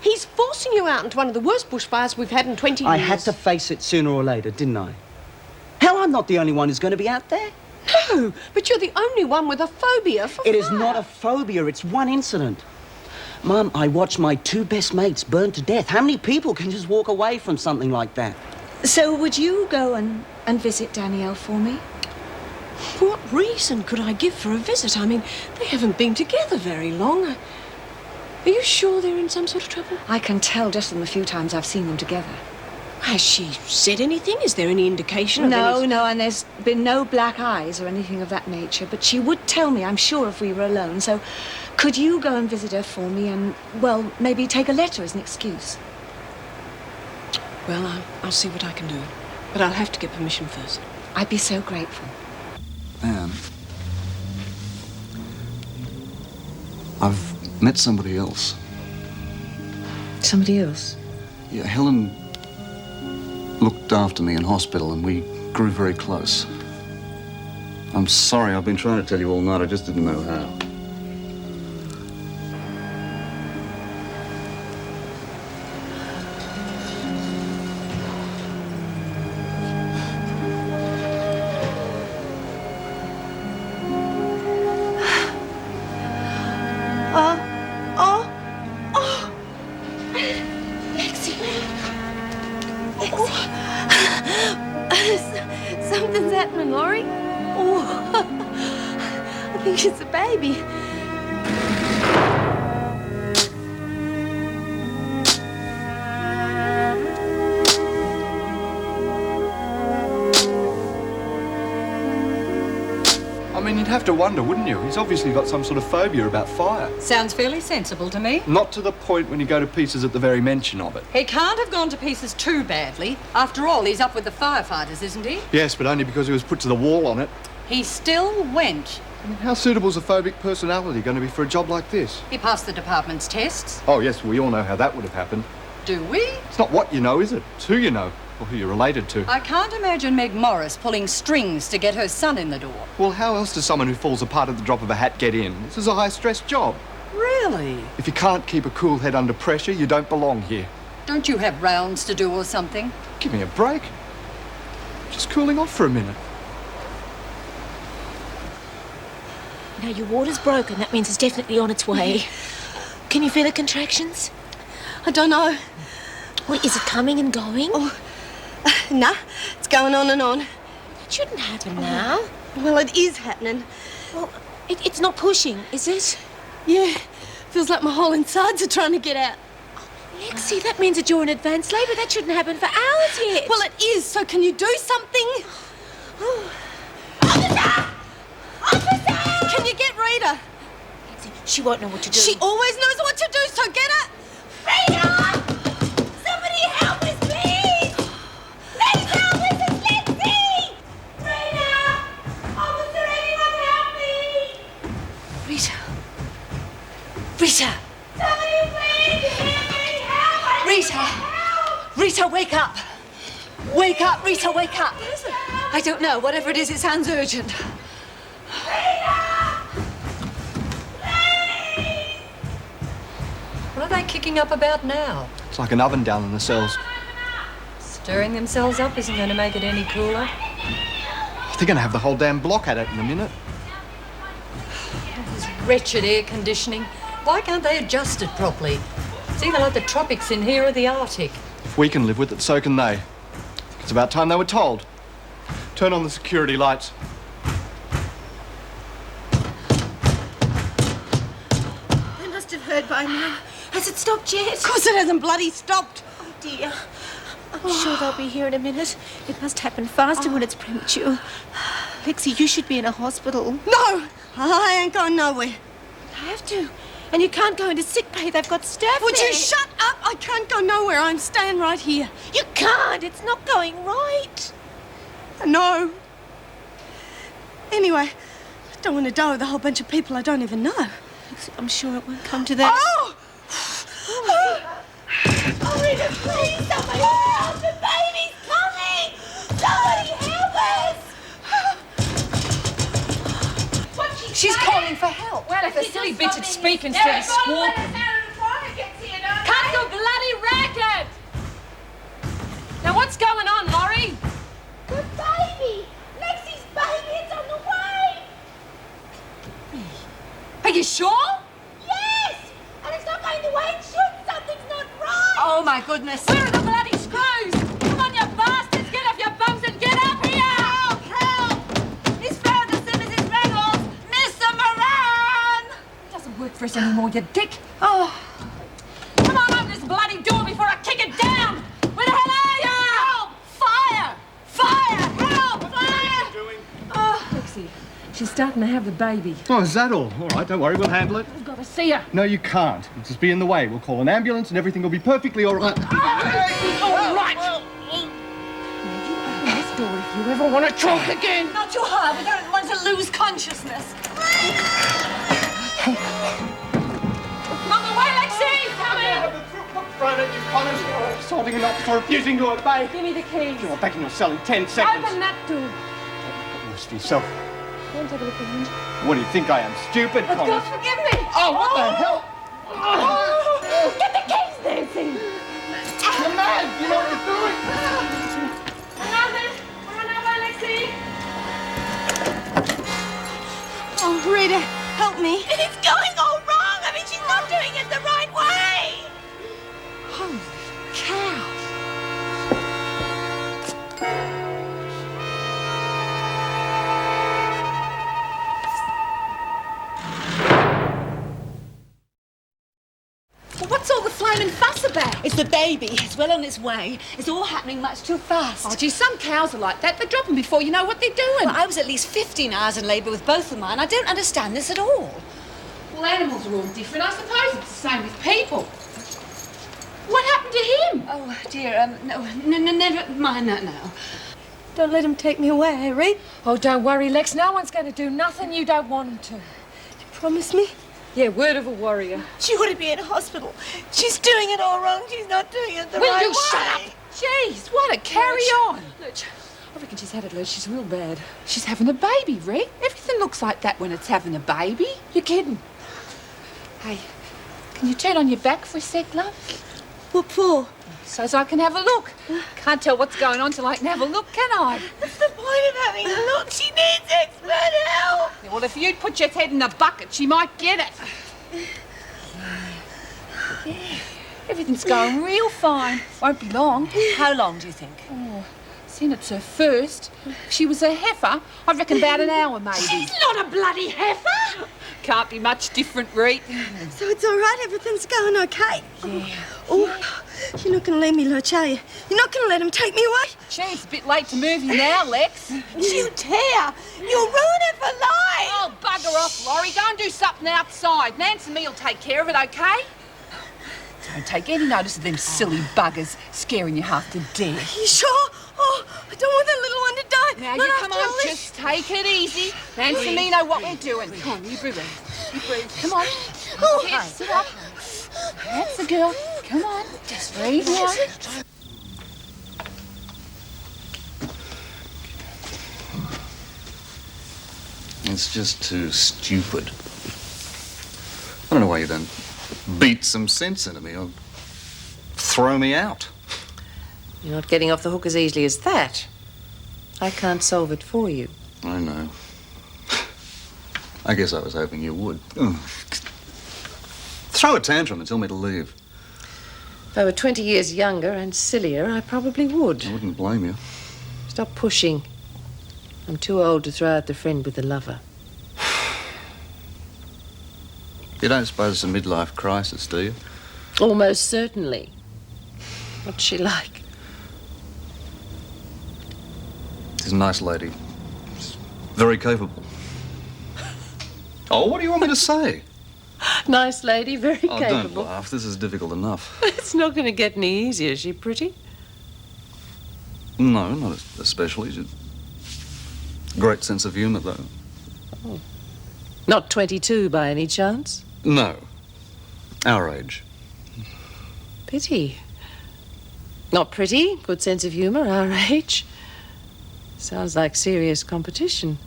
He's forcing you out into one of the worst bushfires we've had in 20 years. I had to face it sooner or later, didn't I? Hell, I'm not the only one who's going to be out there. No, but you're the only one with a phobia for fire. It is not a phobia, it's one incident. Mum, I watched my 2 best mates burn to death. How many people can just walk away from something like that? So would you go and visit Danielle for me? What reason could I give for a visit? I mean, they haven't been together very long. Are you sure they're in some sort of trouble? I can tell just from the few times I've seen them together. Has she said anything? Is there any indication of No, any... no, and there's been no black eyes or anything of that nature. But she would tell me, I'm sure, if we were alone. So could you go and visit her for me and, well, maybe take a letter as an excuse? Well, I'll see what I can do. But I'll have to get permission first. I'd be so grateful. Anne, I've met somebody else. Somebody else? Yeah, Helen looked after me in hospital and we grew very close. I'm sorry, I've been trying to tell you all night, I just didn't know how. Something's happening, Laurie. Oh, I think it's a baby. I mean, you'd have to wonder, wouldn't you? He's obviously got some sort of phobia about fire. Sounds fairly sensible to me. Not to the point when you go to pieces at the very mention of it. He can't have gone to pieces too badly. After all, he's up with the firefighters, isn't he? Yes, but only because he was put to the wall on it. He still went. I mean, how suitable is a phobic personality going to be for a job like this? He passed the department's tests. Oh, yes, we all know how that would have happened. Do we? It's not what you know, is it? It's who you know, or who you're related to. I can't imagine Meg Morris pulling strings to get her son in the door. Well, how else does someone who falls apart at the drop of a hat get in? This is a high-stress job. Really? If you can't keep a cool head under pressure, you don't belong here. Don't you have rounds to do or something? Give me a break. Just cooling off for a minute. Now, your water's broken. That means it's definitely on its way. Can you feel the contractions? I don't know. Well, is it coming and going? Oh, nah, it's going on and on. It shouldn't happen now. Well, it is happening. Well, it's not pushing, is it? Yeah, feels like my whole insides are trying to get out. Lexi, that means that you're in advanced labour. That shouldn't happen for hours yet. Well, it is, so can you do something? Can you get Rita? Lexi, she won't know what to do. She always knows what to do, so get her. Rita! Somebody help us, please! Lexi, help us, it's Lexi! Rita! Officer, anyone help me! Rita. Rita! Somebody please help me! Help! Rita! Rita, wake up! Wake up, Rita, wake up! What is it? I don't know. Whatever it is, it sounds urgent. What are they kicking up about now? It's like an oven down in the cells. Stirring themselves up isn't going to make it any cooler. They're going to have the whole damn block at it in a minute. This wretched air conditioning. Why can't they adjust it properly? It's either like the tropics in here or the Arctic. If we can live with it, so can they. It's about time they were told. Turn on the security lights. They must have heard by now. Has it stopped yet? Of course it hasn't bloody stopped. Oh, dear. I'm sure they'll be here in a minute. It must happen faster when it's premature. Lexi, you should be in a hospital. No, I ain't going nowhere. You have to. And you can't go into sick bay. They've got staff Would there. you shut up? I can't go nowhere. I'm staying right here. You can't. It's not going right. No. Anyway, I don't want to die with a whole bunch of people I don't even know. Lexi, I'm sure it won't come to that. Oh! Oh, Rita, please, somebody help! The baby's coming! Somebody help us! She's calling for help. Well, if a silly bitch would speak instead of squawking. Can't Can't go Wait, shoot! Something's not right! Oh, my goodness. Where are the bloody screws? Come on, you bastards! Get off your bums and get up here! Help! Help! Miss Ferguson, Mrs. Reynolds! Mr. Moran! It doesn't work for us anymore, you dick. Oh. Come on, open this bloody door before I kick it down! Where the hell are you? Help! Fire! Fire! Help! Fire! What are you doing? Oh, Lexi, she's starting to have the baby. Oh, is that all? All right, don't worry, we'll handle it. We've got to see her. No, you can't. It'll just be in the way. We'll call an ambulance and everything will be perfectly all right. All right. Now, you open this door if you ever want to talk again. Not too hard. We don't want to lose consciousness. On the way, Lexi! Come in! Thrown at you, Connors. Assaulting an officer, refusing to obey. Give me the keys. You're back in your cell in 10 seconds. Open that door. Take this for yourself. Go and take a look around. What do you think I am, stupid, God Connors? forgive me! Oh, what the hell? Get the keys, Nancy! You're mad! You know what you're doing? Hang on, then. We're on our way, Lexi. Oh, Rita, help me. It's going all wrong! I mean, she's not doing it the right way! Holy cow! What's all the flaming fuss about? It's the baby. It's well on its way. It's all happening much too fast. Oh, gee, some cows are like that. They drop them before you know what they're doing. Well, I was at least 15 hours in labour with both of mine. I don't understand this at all. Well, animals are all different. I suppose it's the same with people. What happened to him? Oh, dear, no, never mind that now. Don't let him take me away, Rita. Oh, don't worry, Lex. No one's going to do nothing you don't want them to. You promise me? Yeah, word of a warrior. She ought to be in hospital. She's doing it all wrong. She's not doing it the Will right you way. shut up? Jeez, what a carry on. Lurch, I reckon she's had it, Lurch. She's real bad. She's having a baby, Ree. Everything looks like that when it's having a baby. You're kidding. Hey, can you turn on your back for a sec, love? What for? So as I can have a look. Can't tell what's going on till I can have a look, can I? What's the point of having a look? She needs expert help. Yeah, well, if you'd put your head in the bucket, she might get it. Yeah, everything's going real fine. Won't be long. How long do you think? Oh, seeing it's her first. If she was a heifer, I reckon about an hour, maybe. She's not a bloody heifer. Can't be much different, Reet. So it's all right? Everything's going okay? Yeah. Oh, you're not going to leave me, Lurch, are you? You're not going to let him take me away? Gee, it's a bit late to move you now, Lex. You dare. You'll ruin it for life. Oh, bugger off, Laurie. Go and do something outside. Nance and me will take care of it, OK? Don't take any notice of them silly buggers scaring you half to death. You sure? Oh, I don't want that little one to die. Now, Not you come after all on, this. just take it easy. Nance and me know what we're doing. Come on, you breathe. You breathe. Come on. Here, sit up. That's the girl. Come on. Just breathe now. It's just too stupid. I don't know why you don't beat some sense into me or throw me out. You're not getting off the hook as easily as that. I can't solve it for you. I know. I guess I was hoping you would. Throw a tantrum and tell me to leave. If I were 20 years younger and sillier, I probably would. I wouldn't blame you. Stop pushing. I'm too old to throw out the friend with the lover. You don't suppose it's a midlife crisis, do you? Almost certainly. What's she like? She's a nice lady. She's very capable. Oh, what do you want me to say? Nice lady, very Oh, don't capable. laugh. This is difficult enough. It's not going to get any easier. Is she pretty? No, not especially. She's great sense of humour, though. Oh. Not 22 by any chance? No. Our age. Pity. Not pretty, good sense of humour, our age. Sounds like serious competition.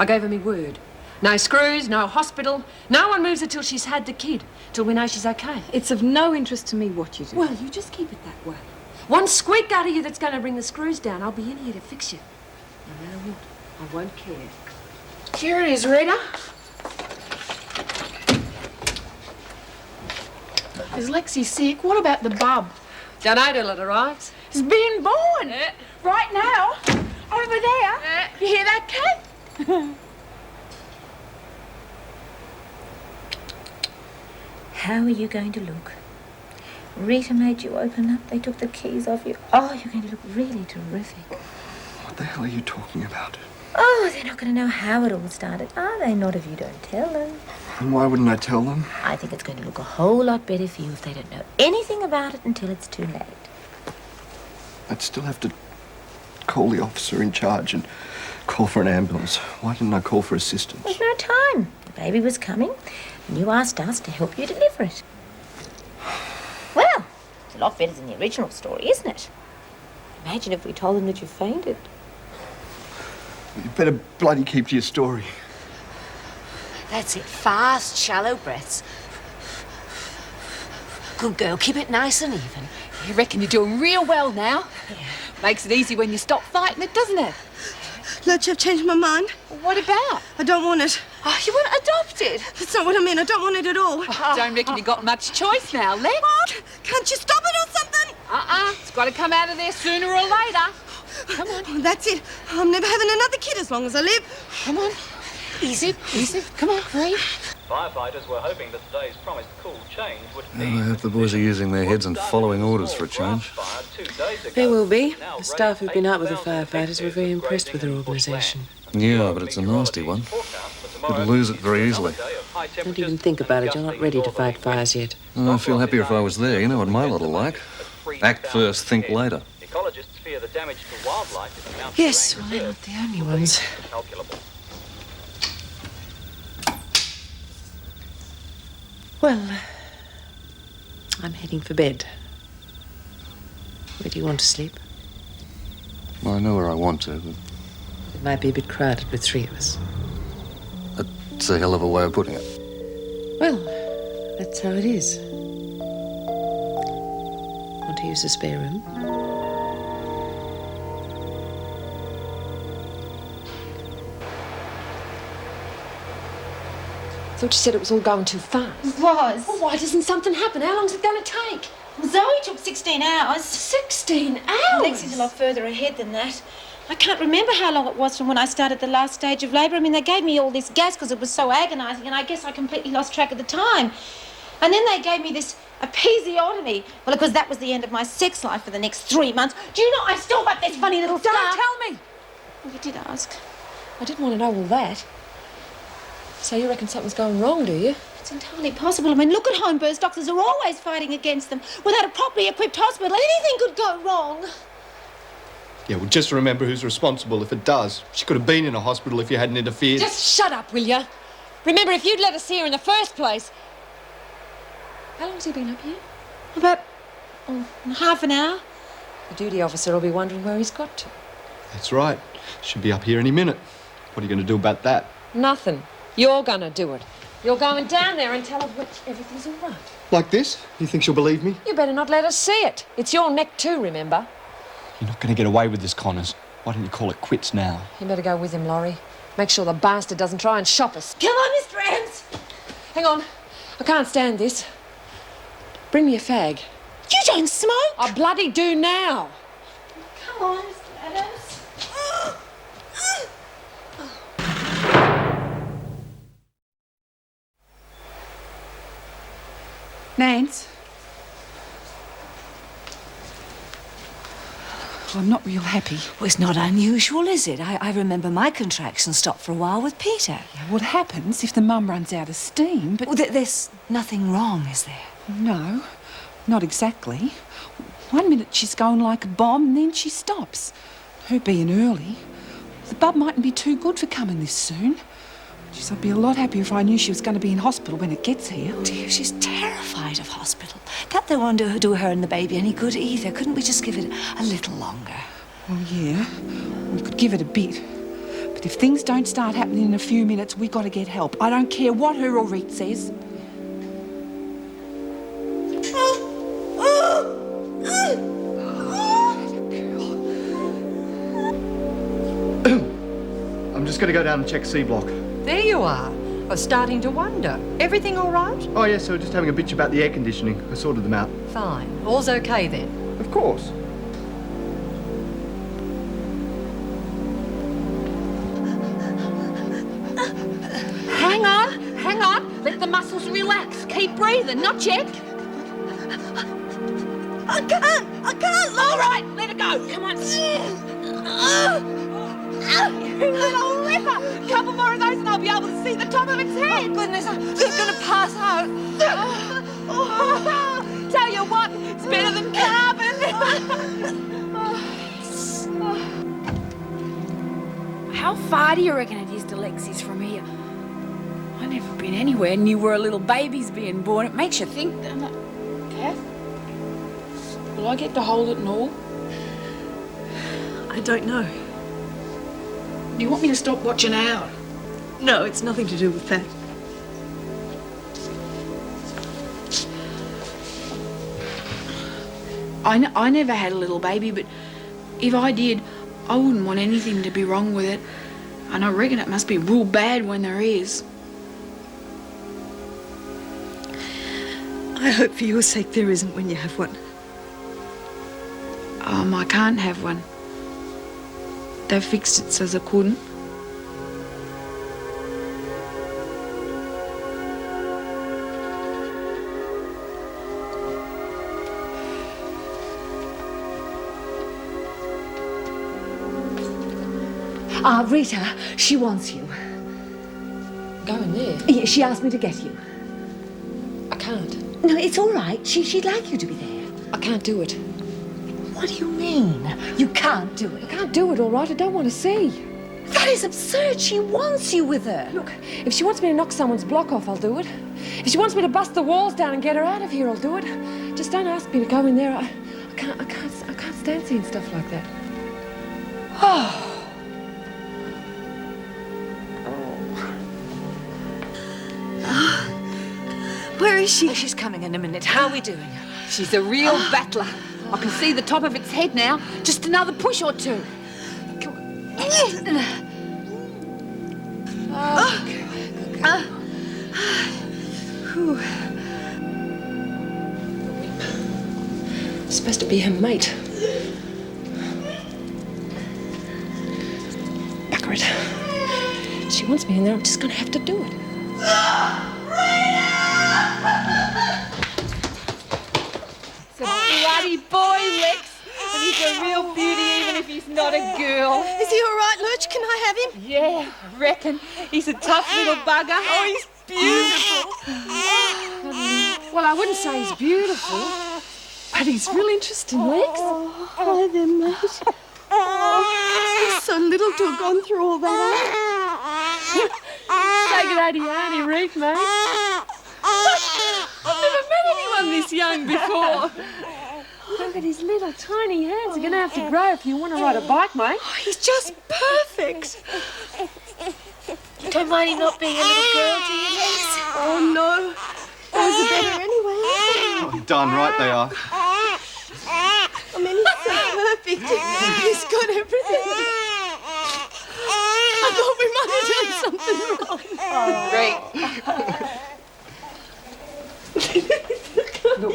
I gave her me word. No screws, no hospital. No one moves her till she's had the kid. Till we know she's okay. It's of no interest to me what you do. Well, you just keep it that way. One squeak out of you that's going to bring the screws down, I'll be in here to fix you. No matter what, I won't care. Here it is, Rita. Is Lexi sick? What about the bub? Don't know till it arrives. It's being born! Right now. Over there. You hear that, Kate? How are you going to look? Rita made you open up. They took the keys off you. Oh, you're going to look really terrific. What the hell are you talking about? Oh, they're not going to know how it all started, are they? Not if you don't tell them. And why wouldn't I tell them? I think it's going to look a whole lot better for you if they don't know anything about it until it's too late. I'd still have to call the officer in charge and call for an ambulance. Why didn't I call for assistance? There's no time. The baby was coming, and you asked us to help you deliver it. Well, it's a lot better than the original story, isn't it? Imagine if we told them that you fainted. You better bloody keep to your story. That's it. Fast, shallow breaths. Good girl. Keep it nice and even. You reckon you're doing real well now? Yeah. Makes it easy when you stop fighting it, doesn't it? Lurch, I've changed my mind. What about? I don't want it. Oh, you want adopted? That's not what I mean. I don't want it at all. Oh, don't reckon you got much choice now, Lex. What? Can't you stop it or something? It's got to come out of there sooner or later. Come on. Oh, that's it. I'm never having another kid as long as I live. Come on. Easy, easy. Come on, Bree. Firefighters were hoping that today's promised cool change would Well, I hope the boys are using their heads and following orders for a change. They will be. The staff who've been out with the firefighters were very impressed with their organisation. Yeah, but it's a nasty one. Could lose it very easily. Don't even think about it. You're not ready to fight fires yet. Oh, I'd feel happier if I was there. You know what my lot are like. Act first, think later. Ecologists fear the damage to wildlife in the mountain Yes, well, they're not the only ones. calculable. Well, I'm heading for bed. Where do you want to sleep? Well, I know where I want to, but It might be a bit crowded with three of us. that's a hell of a way of putting it. Well, that's how it is. Want to use the spare room? I thought you said it was all going too fast. It was. Well, why doesn't something happen? How long's it going to take? Zoe took 16 hours. 16 hours? Lexi's a lot further ahead than that. I can't remember how long it was from when I started the last stage of labour. I mean, they gave me all this gas because it was so agonising, and I guess I completely lost track of the time. And then they gave me this episiotomy. Well, of course, that was the end of my sex life for the next 3 months. Do you know I still got this funny little scar? Don't tell me! Well, you did ask. I didn't want to know all that. So you reckon something's going wrong, do you? It's entirely possible. I mean, look at home birth. Doctors are always fighting against them. Without a properly equipped hospital, anything could go wrong. Yeah, well, just remember who's responsible if it does. She could have been in a hospital if you hadn't interfered. Just shut up, will you? Remember, if you'd let us here in the first place... How long's he been up here? About half an hour. The duty officer will be wondering where he's got to. That's right. Should be up here any minute. What are you going to do about that? Nothing. You're going to do it. You're going down there and tell her everything's all right. Like this? You think she'll believe me? You better not let us see it. It's your neck too, remember? You're not going to get away with this, Connors. Why don't you call it quits now? You better go with him, Laurie. Make sure the bastard doesn't try and shop us. Come on, Mr. Adams. Hang on. I can't stand this. Bring me a fag. You don't smoke. I bloody do now. Come on, Mr. Adams. Nance? I'm not real happy. Well, it's not unusual, is it? I remember my contractions stopped for a while with Peter. What happens if the mum runs out of steam, but... Well, there's nothing wrong, is there? No, not exactly. 1 minute she's going like a bomb, and then she stops. Her being early. The bub mightn't be too good for coming this soon. Geez, I'd be a lot happier if I knew she was going to be in hospital when it gets here. Dear, she's terrified of hospital. That won't do her and the baby any good either. Couldn't we just give it a little longer? Well, yeah, we could give it a bit. But if things don't start happening in a few minutes, we got to get help. I don't care what her or Reet says. I'm just going to go down and check C block. There you are. I was starting to wonder. Everything all right? Oh, yes, so we're just having a bitch about the air conditioning. I sorted them out. Fine. All's okay then. Of course. Hang on. Let the muscles relax. Keep breathing, not yet. I can't, Lola. All right, let it go. Come on. You little ripper. A couple more of those and I'll be able to see the top of its head. Oh, goodness, I'm just going to pass out. Tell you what, it's better than carbon. How far do you reckon it is to Lexi's from here? I've never been anywhere near where a little baby's being born. It makes you think, doesn't it? Kath? Will I get to hold it and all? I don't know. Do you want me to stop watching out? No, it's nothing to do with that. I never had a little baby, but if I did, I wouldn't want anything to be wrong with it. And I reckon it must be real bad when there is. I hope for your sake there isn't when you have one. I can't have one. They fixed it so I couldn't. Rita, she wants you. Go in there. Yeah, she asked me to get you. I can't. No, it's all right. She'd like you to be there. I can't do it. What do you mean? You can't do it. I can't do it, all right. I don't want to see. That is absurd. She wants you with her. Look, if she wants me to knock someone's block off, I'll do it. If she wants me to bust the walls down and get her out of here, I'll do it. Just don't ask me to go in there. I can't stand seeing stuff like that. Oh. Where is she? Oh, she's coming in a minute. How are we doing? She's a real battler. I can see the top of its head now. Just another push or two. It's supposed to be her mate. Bugger it. She wants me in there. I'm just going to have to do it. It's a bloody boy, Lex. And he's a real beauty even if he's not a girl. Is he all right, Lurch? Can I have him? Yeah, I reckon. He's a tough little bugger. Oh, he's beautiful. Well, I wouldn't say he's beautiful, but he's real interesting, Lex. Hi there, mate. He's so little to have gone through all that. Say good day to your Auntie Ruth, mate. I've never met anyone this young before. Look at his little tiny hands. You're going to have to grow if you want to ride a bike, mate. Oh, he's just perfect. You don't mind him not being a little girl, do you, Lex? Oh, no. Those are better anyway. Oh, darn right they are. I mean, he's so perfect. He's got everything. I thought we might have done something wrong. Great. Look,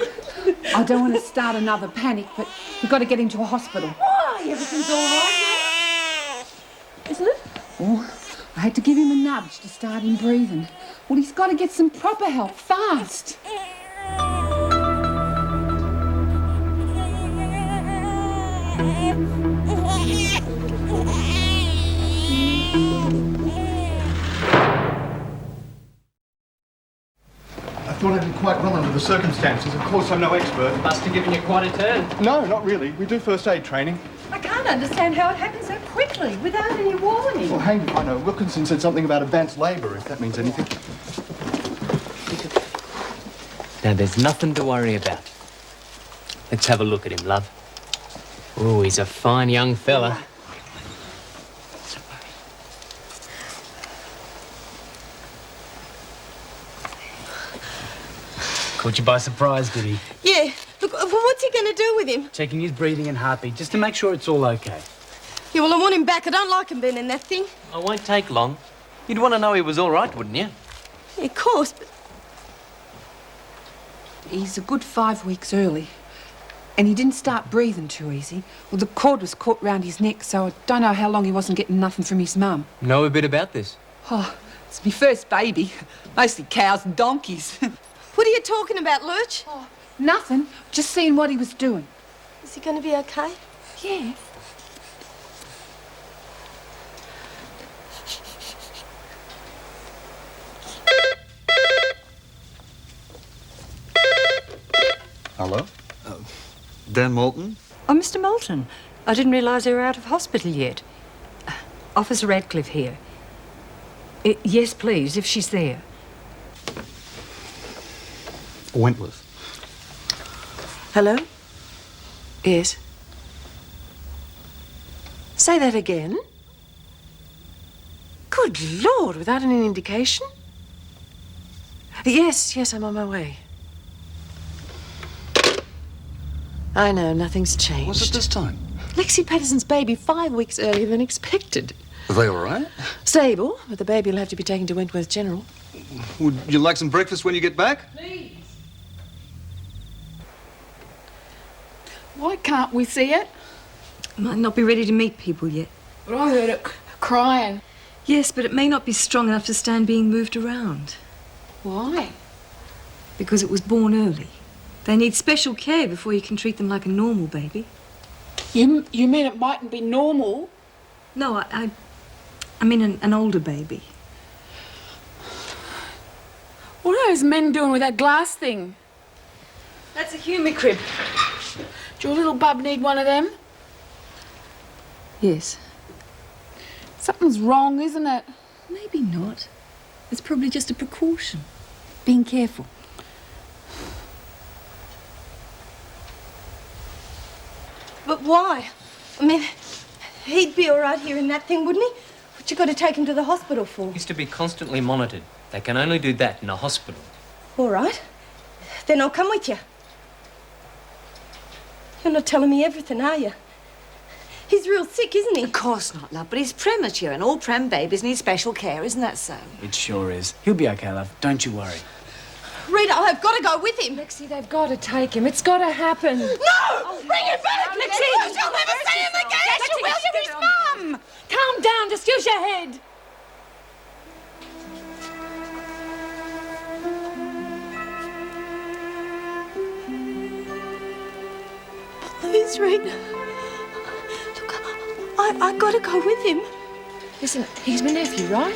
I don't want to start another panic, but we've got to get him to a hospital. Why? Everything's all right now, isn't it? Oh, I had to give him a nudge to start him breathing. Well, he's got to get some proper help fast. I thought I did quite well under the circumstances. Of course, I'm no expert. Must have given you quite a turn. No, not really. We do first aid training. I can't understand how it happened so quickly, without any warning. Well, hang on. I know. Wilkinson said something about advanced labour, if that means anything. Now, there's nothing to worry about. Let's have a look at him, love. Oh, he's a fine young fella. Caught you by surprise, did he? Yeah. Look, what's he going to do with him? Checking his breathing and heartbeat, just to make sure it's all okay. Yeah, well, I want him back. I don't like him being in that thing. I won't take long. You'd want to know he was all right, wouldn't you? Of course, but... He's a good 5 weeks early. And he didn't start breathing too easy. Well, the cord was caught round his neck, so I don't know how long he wasn't getting nothing from his mum. Know a bit about this? Oh, it's my first baby. Mostly cows and donkeys. What are you talking about, Lurch? Oh, nothing. Just seeing what he was doing. Is he going to be okay? Yeah. Hello? Dan Moulton? Oh, Mr. Moulton. I didn't realise you were out of hospital yet. Officer Radcliffe here. Yes, please, if she's there. Wentworth. Hello? Yes. Say that again. Good Lord, without any indication? Yes, I'm on my way. I know, nothing's changed. What's it this time? Lexi Patterson's baby 5 weeks earlier than expected. Are they all right? Stable, but the baby will have to be taken to Wentworth General. Would you like some breakfast when you get back? Please. Why can't we see it? Might not be ready to meet people yet. But I heard it crying. Yes, but it may not be strong enough to stand being moved around. Why? Because it was born early. They need special care before you can treat them like a normal baby. You mean it mightn't be normal? No, I mean an older baby. What are those men doing with that glass thing? That's a humicrib. Do your little bub need one of them? Yes. Something's wrong, isn't it? Maybe not. It's probably just a precaution. Being careful. But why? I mean, he'd be all right here in that thing, wouldn't he? What you got to take him to the hospital for? He's to be constantly monitored. They can only do that in a hospital. All right. Then I'll come with you. You're not telling me everything, are you? He's real sick, isn't he? Of course not, love, but he's premature and all prem babies need special care, isn't that so? It sure is. He'll be okay, love. Don't you worry. Rita, I've got to go with him. Lexi, they've got to take him. It's got to happen. No! Bring him back, Lexi! You'll never see him again! Yes, you will. You're his mum! Calm down. Just use your head. Please, Rita. Look, I got to go with him. Listen, he's my nephew, right?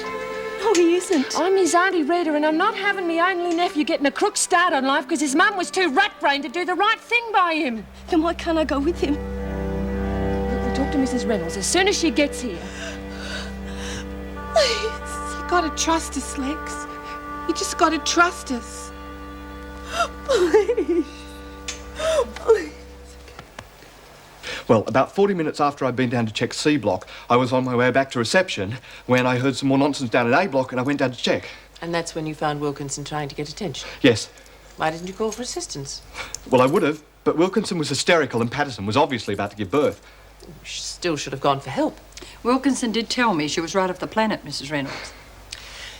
No, he isn't. I'm his Auntie Rita, and I'm not having my only nephew getting a crook start on life because his mum was too rat-brained to do the right thing by him. Then why can't I go with him? We'll talk to Mrs. Reynolds as soon as she gets here. Please. You gotta trust us, Lex. You just gotta trust us. Please. Please. Well, about 40 minutes after I'd been down to check C block, I was on my way back to reception when I heard some more nonsense down at A block and I went down to check. And that's when you found Wilkinson trying to get attention? Yes. Why didn't you call for assistance? Well, I would have, but Wilkinson was hysterical and Patterson was obviously about to give birth. Still should have gone for help. Wilkinson did tell me she was right off the planet, Mrs. Reynolds.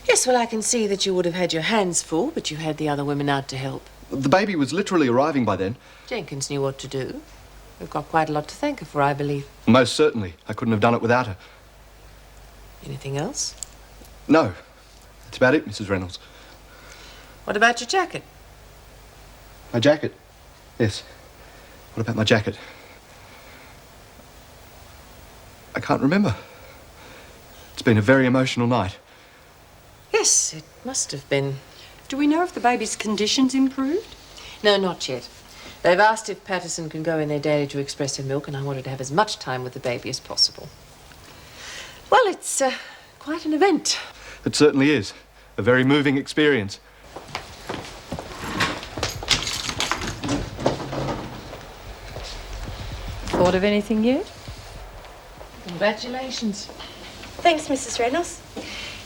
Yes, well, I can see that you would have had your hands full, but you had the other women out to help. The baby was literally arriving by then. Jenkins knew what to do. We've got quite a lot to thank her for, I believe. Most certainly. I couldn't have done it without her. Anything else? No. That's about it, Mrs. Reynolds. What about your jacket? My jacket? Yes. What about my jacket? I can't remember. It's been a very emotional night. Yes, it must have been. Do we know if the baby's condition's improved? No, not yet. They've asked if Patterson can go in there daily to express her milk, and I wanted to have as much time with the baby as possible. Well, it's quite an event. It certainly is. A very moving experience. Thought of anything yet? Congratulations. Thanks, Mrs. Reynolds.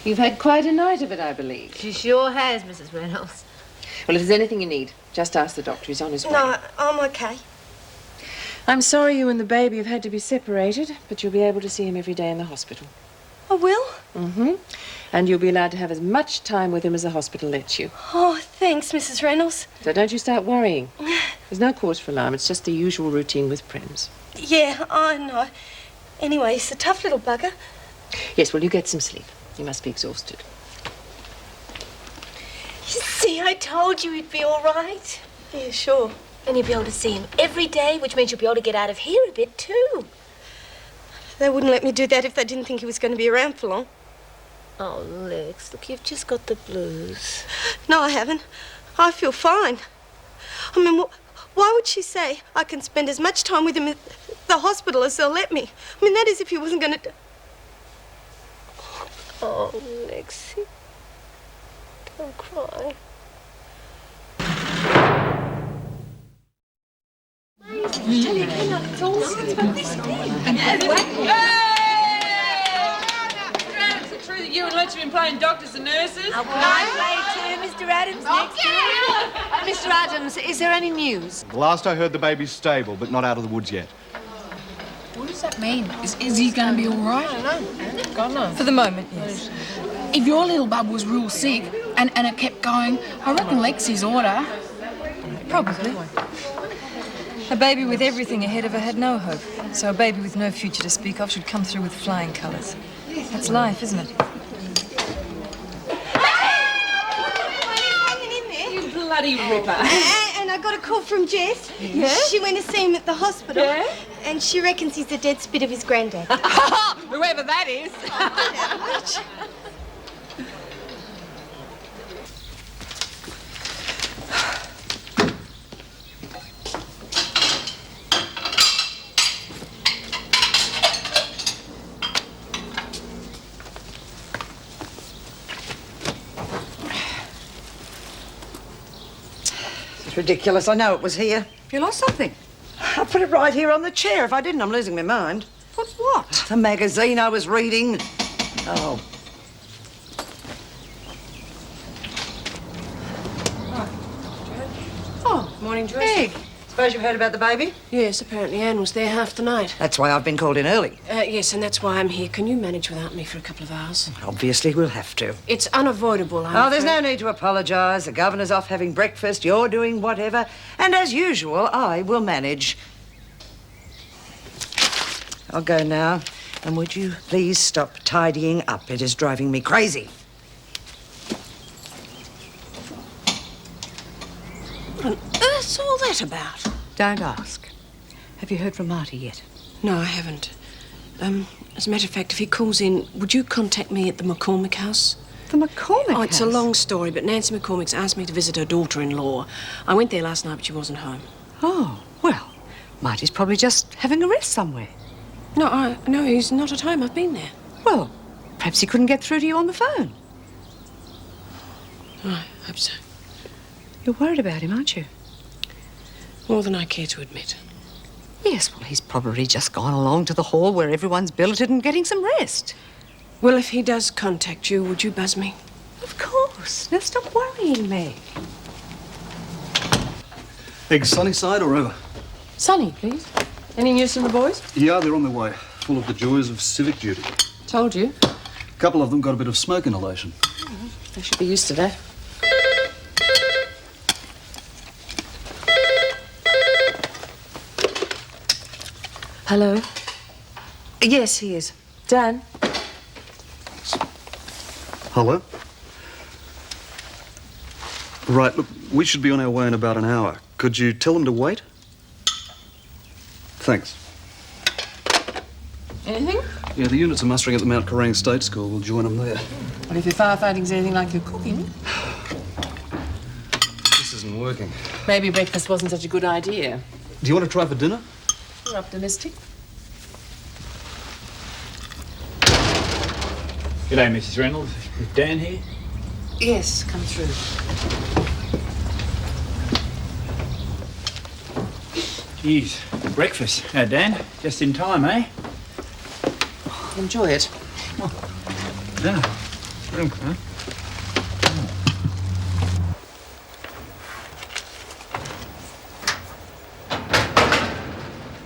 You've had quite a night of it, I believe. She sure has, Mrs. Reynolds. Well, if there's anything you need, just ask the doctor. He's on his way. No, I'm okay. I'm sorry you and the baby have had to be separated, but you'll be able to see him every day in the hospital. I will? Mm-hmm. And you'll be allowed to have as much time with him as the hospital lets you. Oh, thanks, Mrs. Reynolds. So don't you start worrying. There's no cause for alarm. It's just the usual routine with Prems. Yeah, I know. Anyway, he's a tough little bugger. Yes, well, you get some sleep. You must be exhausted. You see, I told you he'd be all right. Yeah, sure. And you'll be able to see him every day, which means you'll be able to get out of here a bit too. They wouldn't let me do that if they didn't think he was going to be around for long. Oh, Lex, look, you've just got the blues. No, I haven't. I feel fine. I mean, why would she say I can spend as much time with him at the hospital as they'll let me? I mean, that is if he wasn't going to... Oh, Lexi. Don't cry. Is it true that you and Lynch have been playing doctors and nurses? I play too, Mr. Adams, next year. Mr. Adams, is there any news? The last I heard, the baby's stable, but not out of the woods yet. What does that mean? Is he going to be all right? I don't know. God knows. For the moment, yes. If your little bub was real sick and it kept going, I reckon Lexi's order. Probably. A baby with everything ahead of her had no hope. So a baby with no future to speak of should come through with flying colours. That's life, isn't it? You bloody ripper. And I got a call from Jess. Yeah? She went to see him at the hospital. Yeah? And she reckons he's the dead spit of his granddad. Whoever that is. It's ridiculous. I know it was here. You lost something? I put it right here on the chair. If I didn't, I'm losing my mind. But what? The magazine I was reading. Oh. Oh, morning, Joyce. Meg, suppose you've heard about the baby? Yes, apparently Anne was there half the night. That's why I've been called in early. Yes, and that's why I'm here. Can you manage without me for a couple of hours? Obviously, we'll have to. It's unavoidable, There's no need to apologise. The governor's off having breakfast. You're doing whatever. And as usual, I will manage. I'll go now. And would you please stop tidying up? It is driving me crazy. What on earth's all that about? Don't ask. Have you heard from Marty yet? No, I haven't. As a matter of fact, if he calls in, would you contact me at the McCormick house? The McCormick Oh, it's a long story, but Nancy McCormick's asked me to visit her daughter-in-law. I went there last night, but she wasn't home. Oh, well, Marty's probably just having a rest somewhere. No, he's not at home. I've been there. Well, perhaps he couldn't get through to you on the phone. Oh, I hope so. You're worried about him, aren't you? More than I care to admit. Yes, well, he's probably just gone along to the hall where everyone's billeted and getting some rest. Well, if he does contact you, would you buzz me? Of course. Now stop worrying, Meg. Eggs sunny side or over? Sunny, please. Any news from the boys? Yeah, they're on their way. Full of the joys of civic duty. Told you. A couple of them got a bit of smoke inhalation. They should be used to that. Hello? Yes, he is. Dan? Hello? Right, look, we should be on our way in about an hour. Could you tell them to wait? Thanks. Anything? Yeah, the units are mustering at the Mount Kerrang State School. We'll join them there. Well, if your firefighting's anything like your cooking, This isn't working. maybe breakfast wasn't such a good idea. Do you want to try for dinner? You're optimistic. G'day, Mrs. Reynolds. Is Dan here? Yes, come through. Geez, breakfast. Now, Dan, just in time, eh? Enjoy it. Yeah. Okay.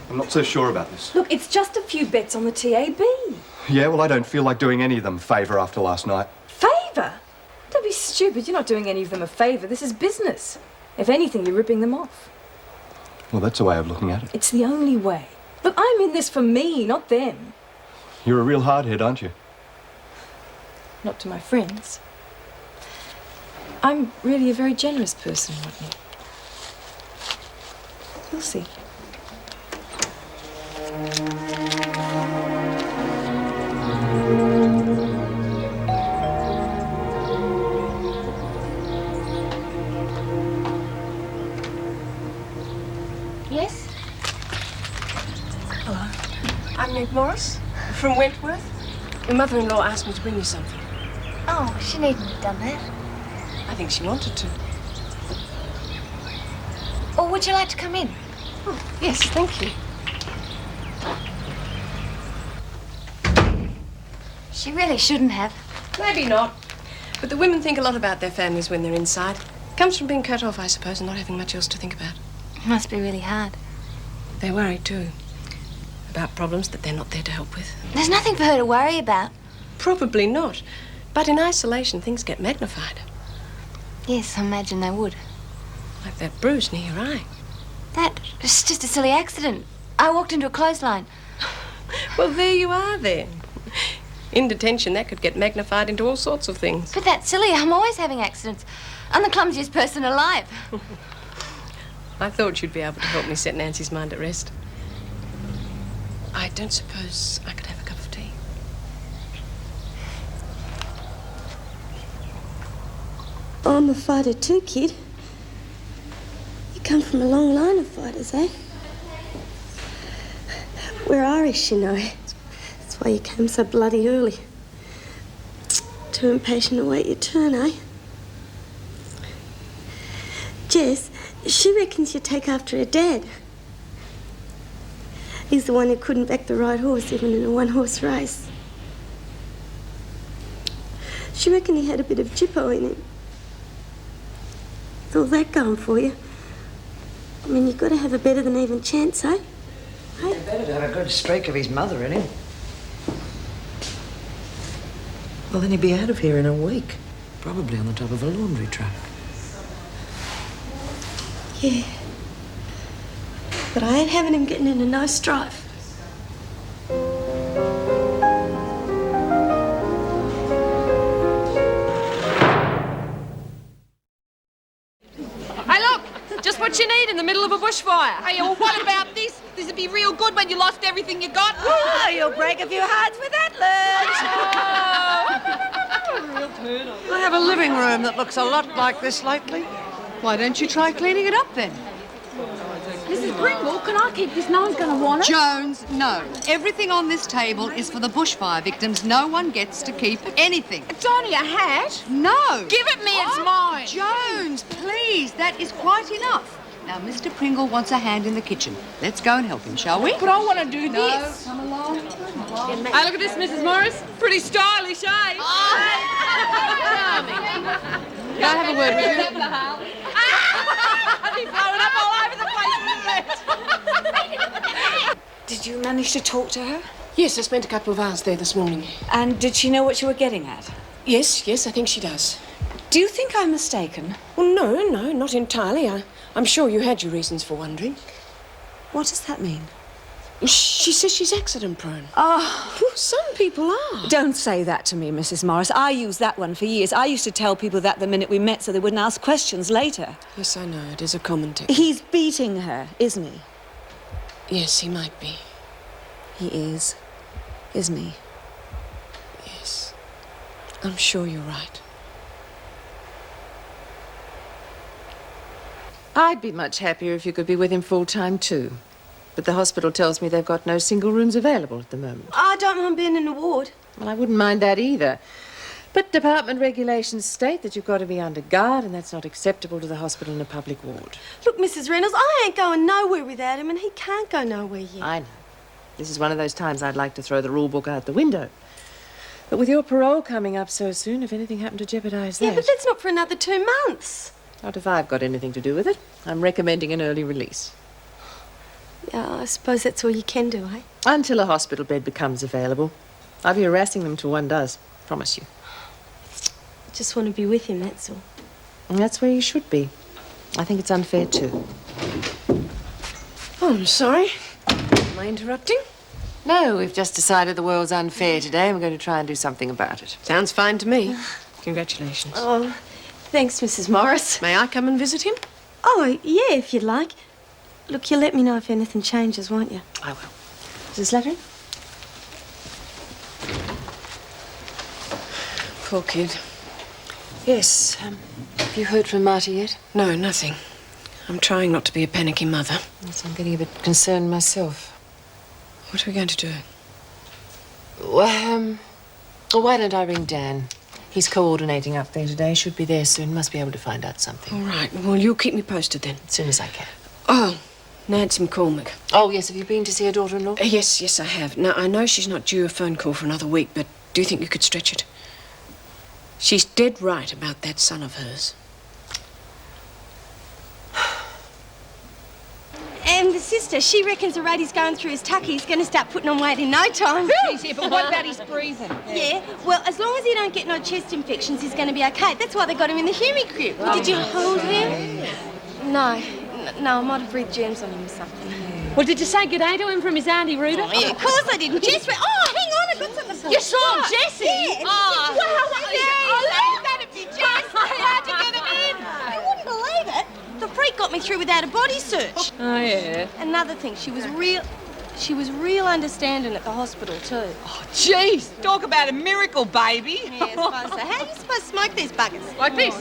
I'm not so sure about this. Look, it's just a few bets on the TAB. Yeah, well, I don't feel like doing any of them favour after last night. stupid. You're not doing any of them a favour. This is business. If anything, you're ripping them off. Well, that's a way of looking at it. It's the only way. Look, I'm in this for me, not them. You're a real hardhead, aren't you? Not to my friends. I'm really a very generous person, Rodney. You'll see. Yes? Hello. I'm Meg Morris from Wentworth. Your mother-in-law asked me to bring you something. Oh, she needn't have done that. I think she wanted to. Or would you like to come in? Oh, yes, thank you. She really shouldn't have. Maybe not. But the women think a lot about their families when they're inside. Comes from being cut off, I suppose, and not having much else to think about. It must be really hard. They worry, too. About problems that they're not there to help with. There's nothing for her to worry about. Probably not. But in isolation, things get magnified. Yes, I imagine they would. Like that bruise near your eye. That was just a silly accident. I walked into a clothesline. Well, there you are, then. In detention, that could get magnified into all sorts of things. But that's silly. I'm always having accidents. I'm the clumsiest person alive. I thought you'd be able to help me set Nancy's mind at rest. I don't suppose I could have a cup of tea. I'm a fighter too, kid. You come from a long line of fighters, eh? We're Irish, you know. That's why you came so bloody early. Too impatient to wait your turn, eh? Jess, she reckons you take after her dad. He's the one who couldn't back the right horse even in a one-horse race. She reckoned he had a bit of jippo in him. With all that going for you, I mean, you've got to have a better than even chance, eh? Hey? Better to have a good streak of his mother in him. Well, then he'd be out of here in a week. Probably on the top of a laundry truck. Yeah. But I ain't having him getting into no strife. Hey, look! Just what you need in the middle of a bushfire. Hey, well, what about this? This'd be real good when you lost everything you got. Oh, you'll break a few hearts with that, Liz. I have a living room that looks a lot like this lately. Why don't you try cleaning it up then? Mrs. Pringle, can I keep this? No one's going to want it. Jones, no. Everything on this table is for the bushfire victims. No one gets to keep anything. It's only a hat. No. Give it me, it's mine. Jones, please, that is quite enough. Now, Mr. Pringle wants a hand in the kitchen. Let's go and help him, shall we? But I want to do this. Come along. Hey, look at this, Mrs. Morris. Pretty stylish, eh? Charming. Can I have a word with you? He's blowing up all over the place. Did you manage to talk to her? Yes, I spent a couple of hours there this morning. And did she know what you were getting at? Yes, I think she does. Do you think I'm mistaken? Well, no, not entirely. I'm sure you had your reasons for wondering. What does that mean? She says she's accident-prone. Oh. Well, some people are. Don't say that to me, Mrs. Morris. I used that one for years. I used to tell people that the minute we met so they wouldn't ask questions later. Yes, I know. It is a common technique. He's beating her, isn't he? Yes, he might be. He is, isn't he? Yes. I'm sure you're right. I'd be much happier if you could be with him full-time, too. But the hospital tells me they've got no single rooms available at the moment. I don't mind being in a ward. Well, I wouldn't mind that either. But department regulations state that you've got to be under guard, and that's not acceptable to the hospital in a public ward. Look, Mrs. Reynolds, I ain't going nowhere without him, and he can't go nowhere yet. I know. This is one of those times I'd like to throw the rule book out the window. But with your parole coming up so soon, if anything happened to jeopardise that... Yeah, but that's not for another 2 months. Not if I've got anything to do with it. I'm recommending an early release. Yeah, I suppose that's all you can do, eh? Until a hospital bed becomes available. I'll be harassing them till one does. Promise you. just want to be with him, that's all. And that's where you should be. I think it's unfair too. Oh, I'm sorry. Am I interrupting? No, we've just decided the world's unfair today and we're going to try and do something about it. Sounds fine to me. Congratulations. Oh, thanks, Mrs. Morris. May I come and visit him? Oh, yeah, if you'd like. Look, you'll let me know if anything changes, won't you? I will. Is this letter? Poor kid. Yes. Have you heard from Marty yet? No, nothing. I'm trying not to be a panicky mother. Yes, I'm getting a bit concerned myself. What are we going to do? Well, why don't I ring Dan? He's coordinating up there today. Should be there soon. Must be able to find out something. All right. Well, you'll keep me posted then. As soon as I can. Oh, Nancy McCormick. Oh, yes. Have you been to see her daughter-in-law? Yes, I have. Now, I know she's not due a phone call for another week, but do you think you could stretch it? She's dead right about that son of hers. And the sister, she reckons already's going through his tucky. He's going to start putting on weight in no time. Yeah, but what about his breathing? Yeah, well, as long as he don't get no chest infections, he's going to be okay. That's why they got him in the Humy crib. Well, did you hold him? No, I might have breathed germs on him or something. Well, did you say good day to him from his auntie Rhoda? Oh, yeah, of course I didn't. Jess went, oh, hang on, I got something for you. You saw Jessie? Yes. Oh. Wow, that'd be Jess. How'd you get him in? You wouldn't believe it. The freak got me through without a body search. Oh, yeah. Another thing, she was real understanding at the hospital too. Oh, jeez, talk about a miracle, baby. Yeah, I suppose so. How are you supposed to smoke these buggers? Like this.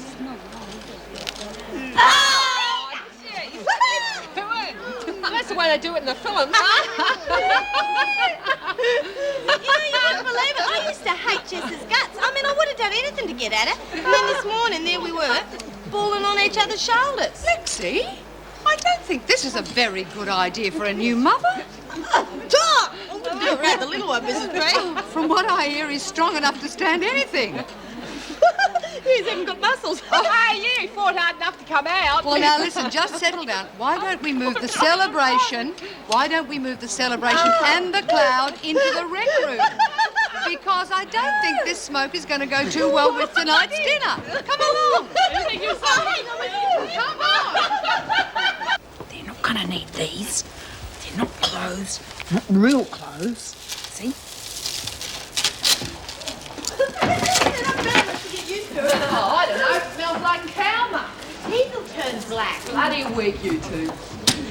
That's the way they do it in the films. You wouldn't believe it. I used to hate Jess's guts. I mean, I would have done anything to get at her. And then this morning, there we were, falling on each other's shoulders. Lexi, I don't think this is a very good idea for a new mother. Talk! I wouldn't do it around the little one, Mrs. Gray. From what I hear, he's strong enough to stand anything. He's even got muscles. Oh, hey, you fought hard enough to come out. Well, now, listen, just settle down. Why don't we move the celebration? Why don't we move the celebration and the cloud into the rec room? Because I don't think this smoke is going to go too well with tonight's dinner. Come along. Come on. They're not going to need these. They're not clothes. Not real clothes. See? Oh, I don't know. It smells like cow muck. Diesel turns black. Bloody weak, you two.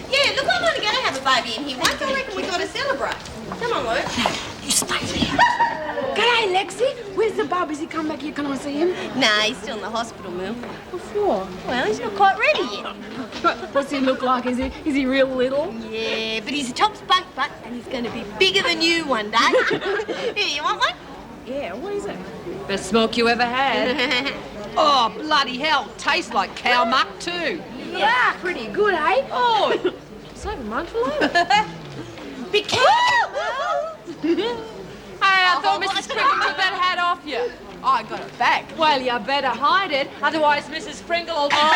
Yeah, look, I'm only going to have a baby in here once. I reckon we got to celebrate. Come on, Luke. You stay there. G'day, Lexi. Where's the bub? Has he come back here? Can I see him? Nah, he's still in the hospital, Mill. What for? Well, he's not quite ready yet. What's he look like? Is he real little? Yeah, but he's a top spunk butt and he's going to be bigger than you one day. Here, you want one? Yeah, what is it? Best smoke you ever had. Oh, bloody hell. Tastes like cow muck too. Yeah, pretty good, eh? Oh, saving mine for later. Be careful! Hey, I thought Mrs. Pringle took that hat off you. I got it back. Well, you better hide it, otherwise Mrs. Pringle will...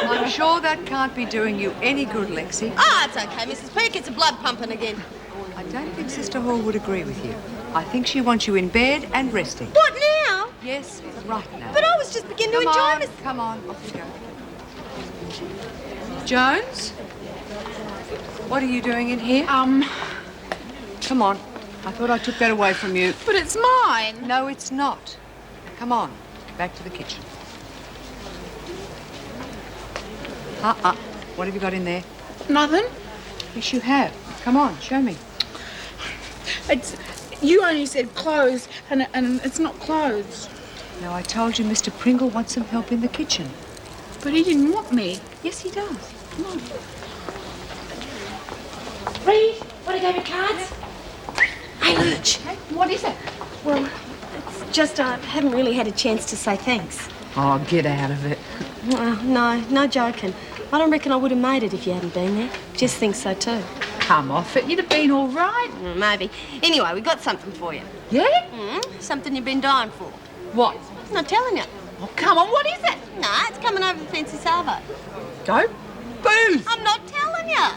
I'm sure that can't be doing you any good, Lexi. Ah, it's okay, Mrs. Peck. It's a blood pumping again. I don't think Sister Hall would agree with you. I think she wants you in bed and resting. What now? Yes, right now. But I was just beginning to enjoy this. Come on, off you go. Jones? What are you doing in here? Come on. I thought I took that away from you. But it's mine. No, it's not. Come on, back to the kitchen. What have you got in there? Nothing. Yes, you have. Come on, show me. You only said clothes, and it's not clothes. Now, I told you Mr. Pringle wants some help in the kitchen. But he didn't want me. Yes, he does. Come on. Reed, want to go with cards? Hey, Lurch. What is it? Well, it's just I haven't really had a chance to say thanks. Oh, get out of it. No joking. I don't reckon I would have made it if you hadn't been there. Just think so too. Come off it. You'd have been all right. Maybe. Anyway, we got something for you. Yeah? Something you've been dying for. What? I'm not telling you. Oh, come on. What is it? Nah, it's coming over the fence this Savo. Go. Booze. I'm not telling you.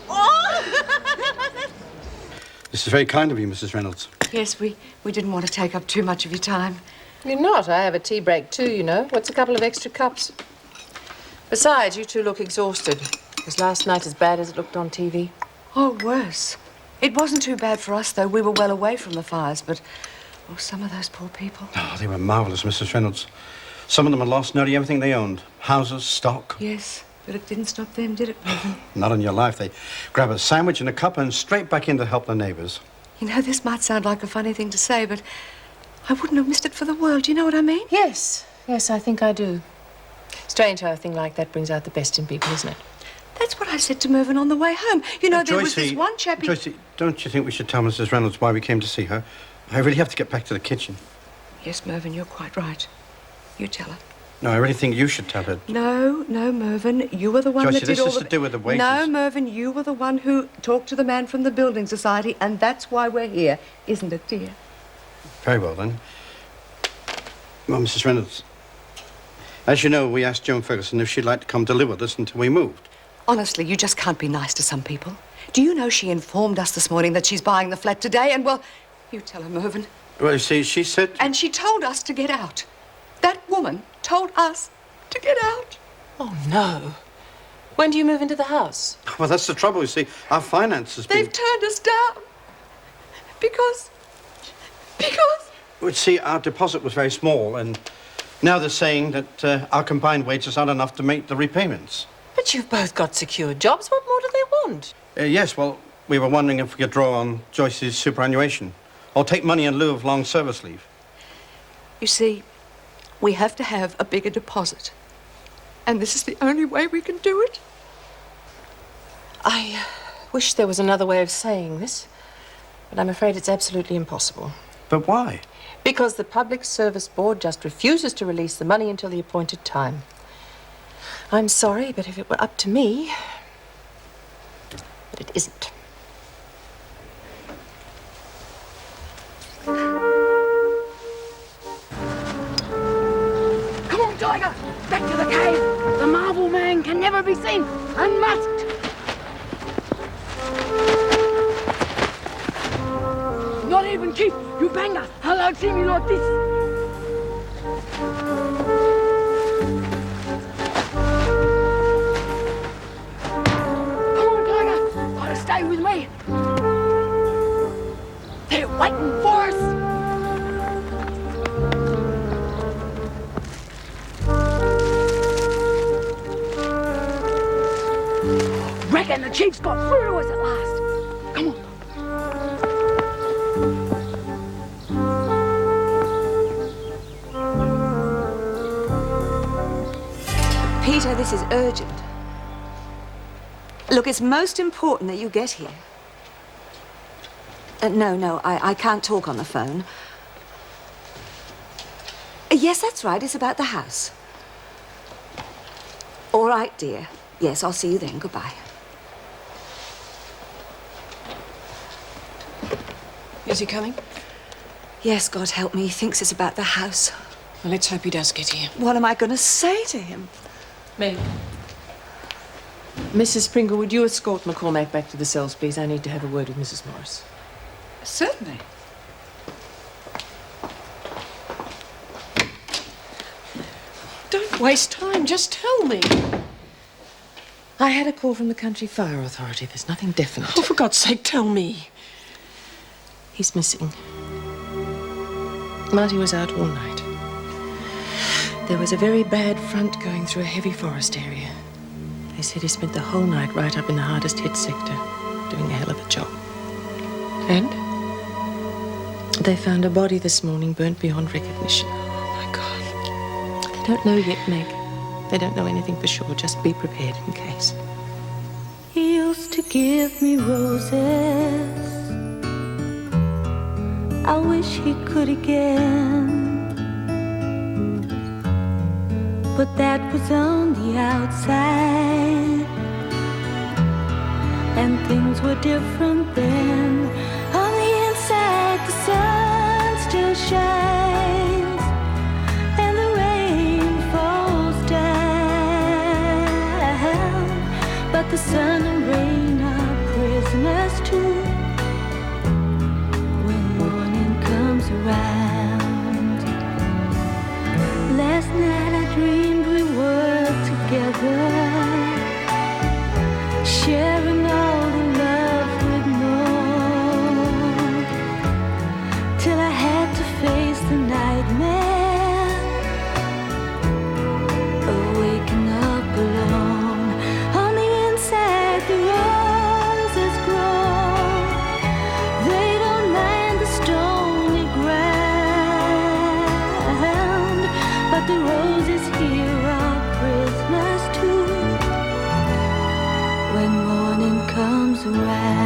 Oh! This is very kind of you, Mrs. Reynolds. Yes, we didn't want to take up too much of your time. You're not. I have a tea break too, you know. What's a couple of extra cups? Besides, you two look exhausted. Was last night as bad as it looked on TV? Oh, worse. It wasn't too bad for us, though. We were well away from the fires, but oh, some of those poor people. Oh, they were marvellous, Mrs. Reynolds. Some of them had lost nearly everything they owned. Houses, stock. Yes, but it didn't stop them, did it, Mervyn? Not in your life. They grab a sandwich and a cup and straight back in to help their neighbours. You know, this might sound like a funny thing to say, but I wouldn't have missed it for the world. Do you know what I mean? Yes. Yes, I think I do. Strange how a thing like that brings out the best in people, isn't it? That's what I said to Mervyn on the way home. You know, there was this one chappie... Joycey, don't you think we should tell Mrs. Reynolds why we came to see her? I really have to get back to the kitchen. Yes, Mervyn, you're quite right. You tell her. No, I really think you should tell her. No, Mervyn, you were the one Joycey, that did this all is the... to do with the wages. No, Mervyn, you were the one who talked to the man from the Building Society, and that's why we're here, isn't it, dear? Very well, then. Well, Mrs. Reynolds, as you know, we asked Joan Ferguson if she'd like to come to live with us until we moved. Honestly, you just can't be nice to some people. Do you know she informed us this morning that she's buying the flat today, and, well, you tell her, Mervyn. Well, you see, she said... And she told us to get out. That woman told us to get out. Oh, no. When do you move into the house? Well, that's the trouble, you see. Our finances They've turned us down. Because... Well, see, our deposit was very small, and now they're saying that our combined wages aren't enough to make the repayments. But you've both got secure jobs. What more do they want? Yes, well, we were wondering if we could draw on Joyce's superannuation or take money in lieu of long service leave. You see, we have to have a bigger deposit. And this is the only way we can do it. I wish there was another way of saying this, but I'm afraid it's absolutely impossible. But why? Because the Public Service Board just refuses to release the money until the appointed time. I'm sorry, but if it were up to me... But it isn't. Come on, Tiger! Back to the cave! The Marvel Man can never be seen unmasked! Not even Chief Upanga allowed see me like this! Come on, Tiger! Gotta stay with me! They're waiting for us! Reckon the Chief's got through to us at last. Come on. Peter, this is urgent. Look, it's most important that you get here. No, I can't talk on the phone. Yes, that's right. It's about the house. All right, dear. Yes, I'll see you then. Goodbye. Is he coming? Yes, God help me. He thinks it's about the house. Well, let's hope he does get here. What am I going to say to him? Meg. Mrs. Pringle, would you escort McCormack back to the cells, please? I need to have a word with Mrs. Morris. Certainly. Don't waste time. Just tell me. I had a call from the Country Fire Authority. There's nothing definite. Oh, for God's sake, tell me. He's missing. Marty was out all night. There was a very bad front going through a heavy forest area. They said he spent the whole night right up in the hardest hit sector, doing a hell of a job. And? They found a body this morning burnt beyond recognition. Oh, my God. They don't know yet, Meg. They don't know anything for sure. Just be prepared in case. He used to give me roses. I wish he could again. But that was on the outside, and things were different then. On the inside, the sun still shines, and the rain falls down. But the sun and rain are prisoners too, together, sharing all the love we'd known, till I had to face the nightmare of waking up alone. On the inside, the roses grow. They don't mind the stony ground, but the roses here are prisoners too when morning comes around.